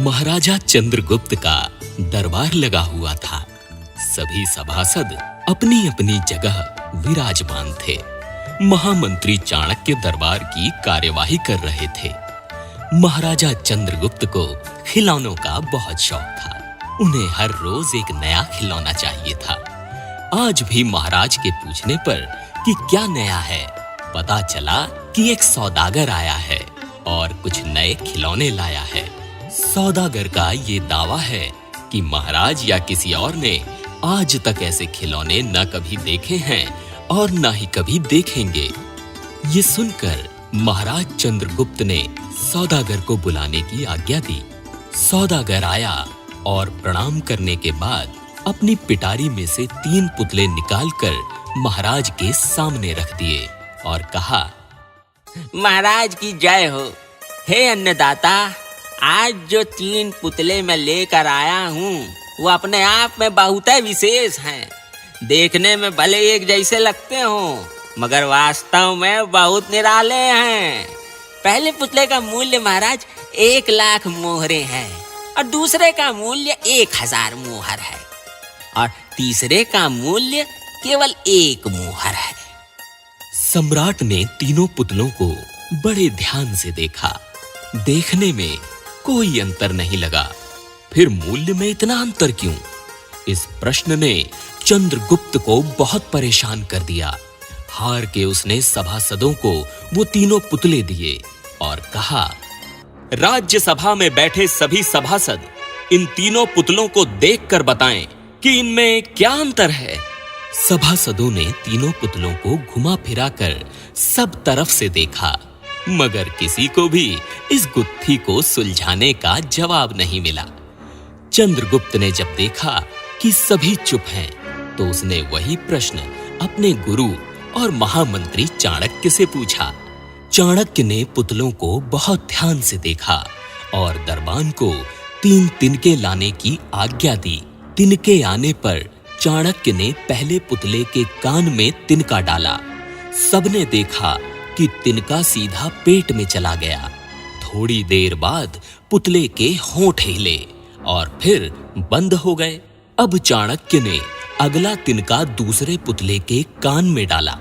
महाराजा चंद्रगुप्त का दरबार लगा हुआ था। सभी सभासद अपनी अपनी जगह विराजमान थे। महामंत्री चाणक्य दरबार की कार्यवाही कर रहे थे। महाराजा चंद्रगुप्त को खिलौनों का बहुत शौक था। उन्हें हर रोज एक नया खिलौना चाहिए था। आज भी महाराज के पूछने पर कि क्या नया है, पता चला कि एक सौदागर आया है और कुछ नए खिलौने लाया है। सौदागर का ये दावा है कि महाराज या किसी और ने आज तक ऐसे खिलौने न कभी देखे हैं और न ही कभी देखेंगे। ये सुनकर महाराज चंद्रगुप्त ने सौदागर को बुलाने की आज्ञा दी। सौदागर आया और प्रणाम करने के बाद अपनी पिटारी में से 3 पुतले निकालकर महाराज के सामने रख दिए और कहा, महाराज की जय हो। हे अन्नदाता, आज जो 3 पुतले मैं लेकर आया हूँ वो अपने आप में बहुत विशेष हैं। देखने में भले एक जैसे लगते हो मगर वास्तव में बहुत निराले हैं। पहले पुतले का मूल्य महाराज 1 लाख मोहरे है और दूसरे का मूल्य 1000 मोहर है और तीसरे का मूल्य केवल 1 मोहर है। सम्राट ने तीनों पुतलों को बड़े ध्यान से देखा। देखने में कोई अंतर नहीं लगा। फिर मूल्य में इतना अंतर क्यों? इस प्रश्न ने चंद्रगुप्त को बहुत परेशान कर दिया। हार के उसने सभासदों को वो तीनों पुतले दिए और कहा, राज्यसभा में बैठे सभी सभासद इन तीनों पुतलों को देखकर बताएं कि इनमें क्या अंतर है। सभासदों ने तीनों पुतलों को घुमा फिरा कर सब तरफ से देखा मगर किसी को भी इस गुत्थी को सुलझाने का जवाब नहीं मिला। चंद्रगुप्त ने जब देखा कि सभी चुप हैं तो उसने वही प्रश्न अपने गुरु और महामंत्री चाणक्य से पूछा। चाणक्य ने पुतलों को बहुत ध्यान से देखा और दरबान को 3 तिनके लाने की आज्ञा दी। तिनके आने पर चाणक्य ने पहले पुतले के कान में तिनका डाला। सबने देखा कि तिनका सीधा पेट में चला गया। थोड़ी देर बाद पुतले के होंठ हिले और फिर बंद हो गए। अब चाणक्य ने अगला तिनका दूसरे पुतले के कान में डाला।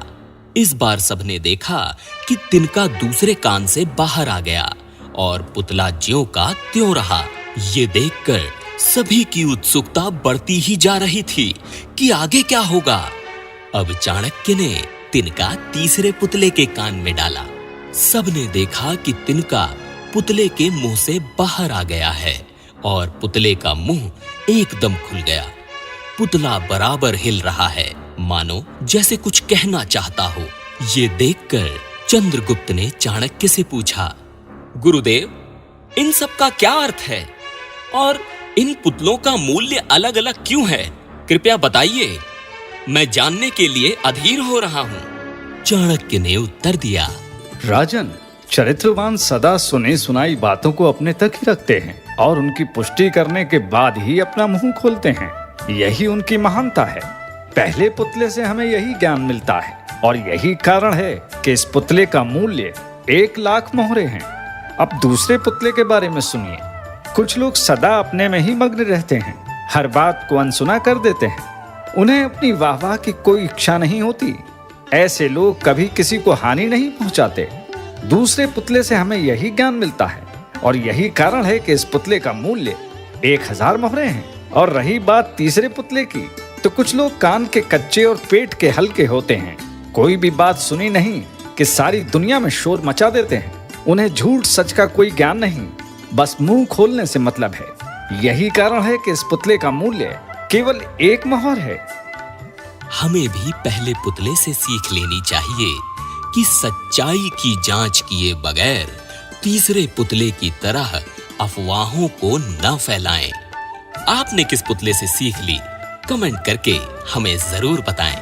इस बार सबने देखा कि तिनका दूसरे कान से बाहर आ गया और पुतला ज्यों का त्यों रहा। ये देखकर सभी की उत्सुकता बढ़ती ही जा रही थी कि आगे क्या होगा। अब चाणक्य ने तिनका तीसरे पुतले के कान में डाला। सबने देखा कि तिनका पुतले के मुंह से बाहर आ गया है और पुतले का मुंह एकदम खुल गया। पुतला बराबर हिल रहा है, मानो जैसे कुछ कहना चाहता हो। ये देखकर चंद्रगुप्त ने चाणक्य से पूछा, गुरुदेव, इन सब का क्या अर्थ है और इन पुतलों का मूल्य अलग अलग क्यों है? कृपया बताइए, मैं जानने के लिए अधीर हो रहा हूँ। चाणक्य ने उत्तर दिया, राजन, चरित्रवान सदा सुनी सुनाई बातों को अपने तक ही रखते हैं और उनकी पुष्टि करने के बाद ही अपना मुंह खोलते हैं। यही उनकी महानता है। पहले पुतले से हमें यही ज्ञान मिलता है और यही कारण है कि इस पुतले का मूल्य 1 लाख मोहरे हैं। अब दूसरे पुतले के बारे में सुनिए। कुछ लोग सदा अपने में ही मग्न रहते हैं, हर बात को अनसुना कर देते हैं। उन्हें अपनी वाहवाह की कोई इच्छा नहीं होती। ऐसे लोग कभी किसी को हानि नहीं पहुंचाते। दूसरे पुतले से हमें यही ज्ञान मिलता है और यही कारण है कि इस पुतले का मूल्य 1000 मोहरे हैं। और रही बात तीसरे पुतले की, तो कुछ लोग कान के कच्चे और पेट के हल्के होते हैं। कोई भी बात सुनी नहीं कि सारी दुनिया में शोर मचा देते हैं। उन्हें झूठ सच का कोई ज्ञान नहीं, बस मुंह खोलने से मतलब है। यही कारण है कि इस पुतले का मूल्य केवल 1 मोहर है। हमें भी पहले पुतले से सीख लेनी चाहिए कि सच्चाई की जांच किए बगैर तीसरे पुतले की तरह अफवाहों को न फैलाएं। आपने किस पुतले से सीख ली? कमेंट करके हमें जरूर बताएं।